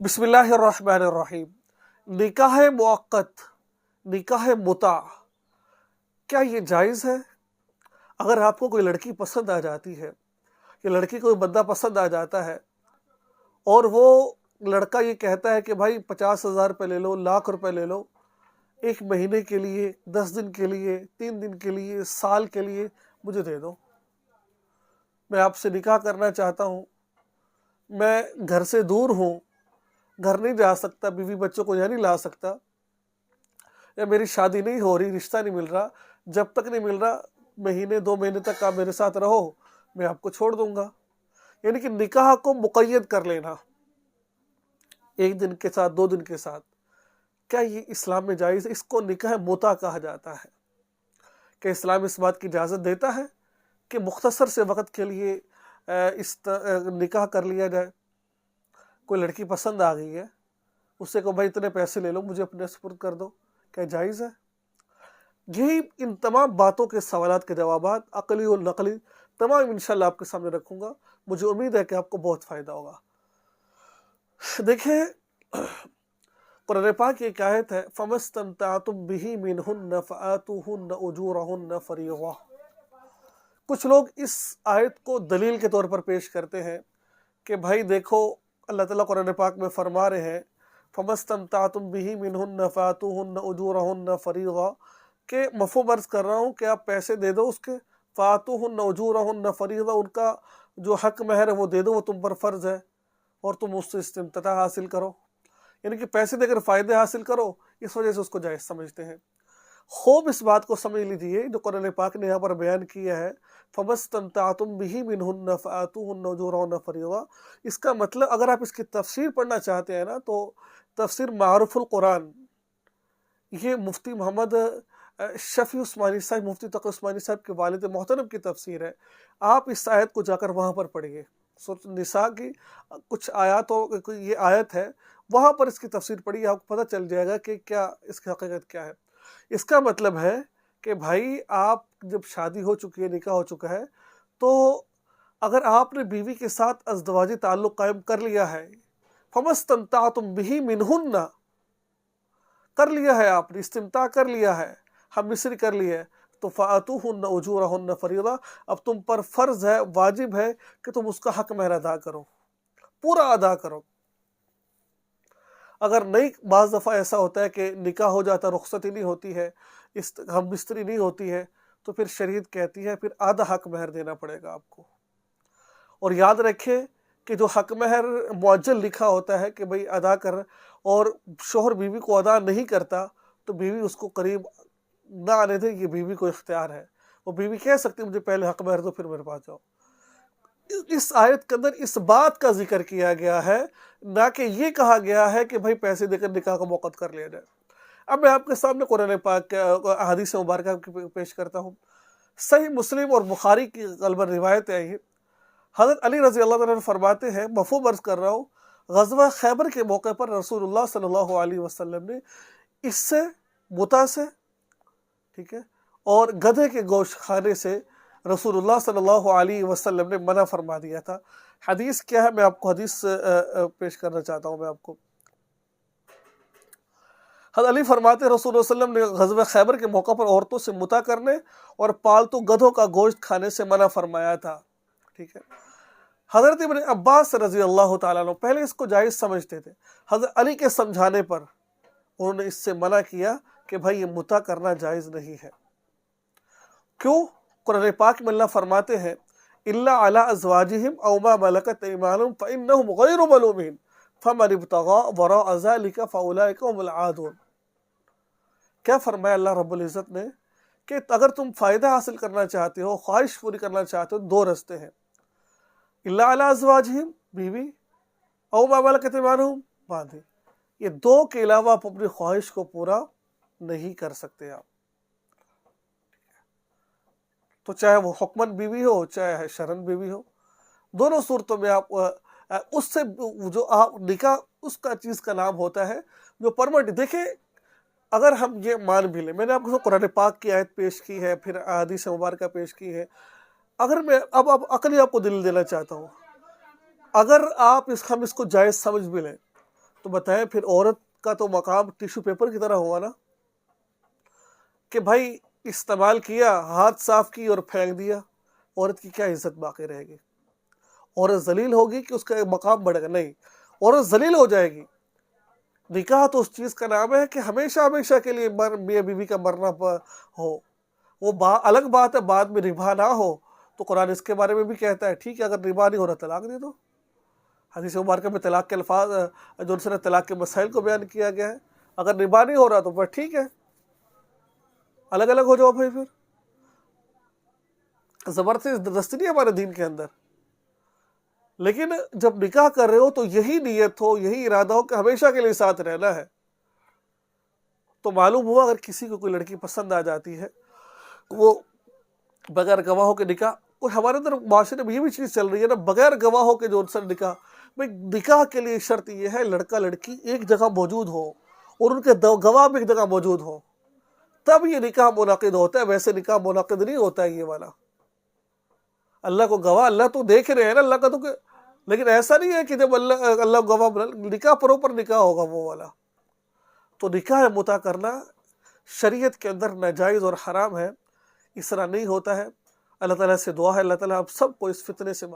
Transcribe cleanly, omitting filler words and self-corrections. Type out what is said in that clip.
بسم اللہ الرحمن الرحیم۔ نکاح موقت، نکاح متع، کیا یہ جائز ہے؟ اگر آپ کو کوئی لڑکی پسند آ جاتی ہے یا لڑکی کو کوئی بندہ پسند آ جاتا ہے اور وہ لڑکا یہ کہتا ہے کہ بھائی 50,000 روپے لے لو، 1,00,000 روپے لے لو، 1 مہینے کے لیے، 10 دن کے لیے، 3 دن کے لیے، سال کے لیے مجھے دے دو، میں آپ سے نکاح کرنا چاہتا ہوں، میں گھر سے دور ہوں، گھر نہیں جا سکتا، بیوی بچوں کو یہاں نہیں لا سکتا، یا میری شادی نہیں ہو رہی، رشتہ نہیں مل رہا، جب تک نہیں مل رہا 1 مہینے 2 مہینے تک آپ میرے ساتھ رہو، میں آپ کو چھوڑ دوں گا۔ یعنی کہ نکاح کو مقید کر لینا، 1 دن کے ساتھ، 2 دن کے ساتھ، کیا یہ اسلام میں جائز ہے؟ اس کو نکاح متع کہا جاتا ہے۔ کہ اسلام اس بات کی اجازت دیتا ہے کہ مختصر سے وقت کے لیے نکاح کر لیا جائے؟ کوئی لڑکی پسند آ گئی ہے، اس سے کہو بھائی اتنے پیسے لے لو، مجھے اپنے سپرد کر دو، کیا جائز ہے؟ یہی ان تمام باتوں کے سوالات کے جوابات عقلی اور نقلی تمام انشاءاللہ آپ کے سامنے رکھوں گا۔ مجھے امید ہے کہ آپ کو بہت فائدہ ہوگا۔ دیکھیں، قرآن پاک کی ایک آیت ہے، فَمَسْتَمْتَعْتُمْ بِهِ مِنْهُنَّ فَآتُوهُنَّ أُجُورَهُنَّ فَرِيضَةً۔ کچھ لوگ اس آیت کو دلیل کے طور پر پیش کرتے ہیں کہ بھائی دیکھو، اللہ تعالیٰ قرآن پاک میں فرما رہے ہیں فَمَسْتَمْتَعْتُمْ بِهِ مِنْهُنَّ فَآتُوهُنَّ أُجُورَهُنَّ فَرِيضَةً، کہ مفہوم عرض کر رہا ہوں کہ آپ پیسے دے دو اس کے، فَآتُوهُنَّ أُجُورَهُنَّ فَرِيضَةً، ان کا جو حق مہر ہے وہ دے دو، وہ تم پر فرض ہے، اور تم اس سے استمتاع حاصل کرو۔ یعنی کہ پیسے دے کر فائدے حاصل کرو، اس وجہ سے اس کو جائز سمجھتے ہیں۔ خوب اس بات کو سمجھ لیجئے جو قرآن پاک نے یہاں پر بیان کیا ہے، فَمَسْتَمْتَعْتُمْ بِهِ مِنْهُنَّ فَآتُوهُنَّ أُجُورَهُنَّ فَرِيضَةً، اس کا مطلب اگر آپ اس کی تفسیر پڑھنا چاہتے ہیں نا، تو تفسیر معروف القرآن، یہ مفتی محمد شفیع عثمانی صاحب، مفتی تقی عثمانی صاحب کے والد محترم کی تفسیر ہے، آپ اس آیت کو جا کر وہاں پر پڑھیے۔ سورۃ النساء کی کچھ آیاتوں، یہ آیت ہے، وہاں پر اس کی تفسیر پڑھیے، آپ کو پتہ چل جائے گا کہ کیا اس کی حقیقت کیا ہے۔ اس کا مطلب ہے کہ بھائی آپ جب شادی ہو چکی ہے، نکاح ہو چکا ہے، تو اگر آپ نے بیوی کے ساتھ ازدواجی تعلق قائم کر لیا ہے، فَمَسْتَمْتَعْتُمْ بِهِ مِنْهُنَّ، کر لیا ہے، آپ نے استمتاع کر لیا ہے، ہم مصری کر لی ہے، تو فَآتُوهُنَّ أُجُورَهُنَّ فَرِيضَةً، اب تم پر فرض ہے، واجب ہے کہ تم اس کا حق مہر ادا کرو، پورا ادا کرو۔ اگر نہیں، بعض دفعہ ایسا ہوتا ہے کہ نکاح ہو جاتا، رخصتی نہیں ہوتی ہے، ہم بستری نہیں ہوتی ہے، تو پھر شریعت کہتی ہے پھر آدھا حق مہر دینا پڑے گا آپ کو۔ اور یاد رکھیں کہ جو حق مہر معجل لکھا ہوتا ہے کہ بھئی ادا کر، اور شوہر بیوی کو ادا نہیں کرتا، تو بیوی اس کو قریب نہ آنے دے، یہ بیوی کو اختیار ہے، وہ بیوی کہہ سکتی مجھے پہلے حق مہر دو پھر میرے پاس جاؤ۔ اس آیت کے اندر اس بات کا ذکر کیا گیا ہے، نہ کہ یہ کہا گیا ہے کہ بھائی پیسے دے کر نکاح کو موقت کر لیا جائے۔ اب میں آپ کے سامنے قرآن پاک احادیث مبارکہ پیش کرتا ہوں۔ صحیح مسلم اور بخاری کی غالباً روایت ہے یہ، حضرت علی رضی اللہ عنہ فرماتے ہیں، مفہوم عرض کر رہا ہوں، غزوہ خیبر کے موقع پر رسول اللہ صلی اللہ علیہ وسلم نے اس سے، متع سے، ٹھیک ہے، اور گدھے کے گوشت کھانے سے رسول اللہ صلی اللہ علیہ وسلم نے منع فرما دیا تھا۔ حدیث کیا ہے، میں آپ کو حدیث پیش کرنا چاہتا ہوں۔ میں آپ کو حضرت علی فرماتے ہیں رسول اللہ صلی اللہ علیہ وسلم نے غزوہ خیبر کے موقع پر عورتوں سے متع کرنے اور پالتو گدھوں کا گوشت کھانے سے منع فرمایا تھا، ٹھیک ہے۔ حضرت ابن عباس رضی اللہ تعالیٰ عنہ پہلے اس کو جائز سمجھتے تھے، حضرت علی کے سمجھانے پر انہوں نے اس سے منع کیا کہ بھائی یہ متع کرنا جائز نہیں ہے۔ کیوں؟ قرآن پاک میں اللہ فرماتے ہیں إِلَّا عَلَىٰ أَزْوَاجِهِمْ أَوْ مَا مَلَكَتْ أَيْمَانُهُمْ فَإِنَّهُمْ غَيْرُ مَلُومِينَ فَمَنِ ابْتَغَىٰ وَرَاءَ ذَٰلِكَ فَأُولَٰئِكَ هُمُ الْعَادُونَ۔ کیا فرمایا اللہ رب العزت نے کہ اگر تم فائدہ حاصل کرنا چاہتے ہو، خواہش پوری کرنا چاہتے ہو، 2 رستے ہیں، إِلَّا عَلَىٰ أَزْوَاجِهِمْ، بیوی، أَوْ مَا مَلَكَتْ أَيْمَانُهُمْ، باندھی، یہ 2 کے علاوہ آپ اپنی خواہش کو پورا نہیں کر سکتے آپ، تو چاہے وہ حکمن بیوی ہو چاہے شرن بیوی ہو، دونوں صورتوں میں آپ اس سے جو آپ نکاح اس کا چیز کا نام ہوتا ہے جو پرمنٹ۔ دیکھیں، اگر ہم یہ مان بھی لیں، میں نے آپ کو قرآن پاک کی آیت پیش کی ہے، پھر احادیث مبارکہ پیش کی ہے، اگر میں اب عقلی آپ کو دلیل دینا چاہتا ہوں، اگر ہم اس کو جائز سمجھ بھی لیں، تو بتائیں پھر عورت کا تو مقام ٹیشو پیپر کی طرح ہوا نا، کہ بھائی استعمال کیا، ہاتھ صاف کی اور پھینک دیا، عورت کی کیا عزت باقی رہے گی؟ عورت ذلیل ہوگی کہ اس کا مقام بڑھے گا؟ نہیں، عورت ذلیل ہو جائے گی۔ نکاح تو اس چیز کا نام ہے کہ ہمیشہ ہمیشہ کے لیے میاں بیوی کا مرنا ہو، وہ الگ بات ہے بعد میں ربا نہ ہو، تو قرآن اس کے بارے میں بھی کہتا ہے ٹھیک ہے اگر ربا نہیں ہو رہا طلاق دے دو۔ حدیث مبارکہ میں طلاق کے الفاظ جو سے طلاق کے مسائل کو بیان کیا گیا ہے، اگر ربا نہیں ہو رہا تو پھر ٹھیک ہے الگ الگ ہو جاؤ بھائی، پھر زبردستی نہیں ہمارے دین کے اندر۔ لیکن جب نکاح کر رہے ہو تو یہی نیت ہو، یہی ارادہ ہو کہ ہمیشہ کے لیے ساتھ رہنا ہے۔ تو معلوم ہوا اگر کسی کو کوئی لڑکی پسند آ جاتی ہے، وہ بغیر گواہوں کے نکاح، کوئی ہمارے اندر معاشرے میں یہ بھی چیز چل رہی ہے نا، بغیر گواہوں کے جو ان سے نکاح، بھائی نکاح کے لیے شرط یہ ہے لڑکا لڑکی ایک جگہ موجود ہو اور ان کے گواہ بھی ایک جگہ موجود ہو، تب یہ نکاح منعقد ہوتا ہے، ویسے نکاح منعقد نہیں ہوتا ہے یہ والا۔ اللہ کو گواہ، اللہ تو دیکھ رہے ہیں نا، اللہ کا تو لیکن ایسا نہیں ہے کہ جب اللہ گواہ نکاح پروپر نکاح ہوگا وہ والا۔ تو نکاح متع کرنا شریعت کے اندر ناجائز اور حرام ہے، اس طرح نہیں ہوتا ہے۔ اللہ تعالیٰ سے دعا ہے اللہ تعالیٰ آپ سب کو اس فتنے سے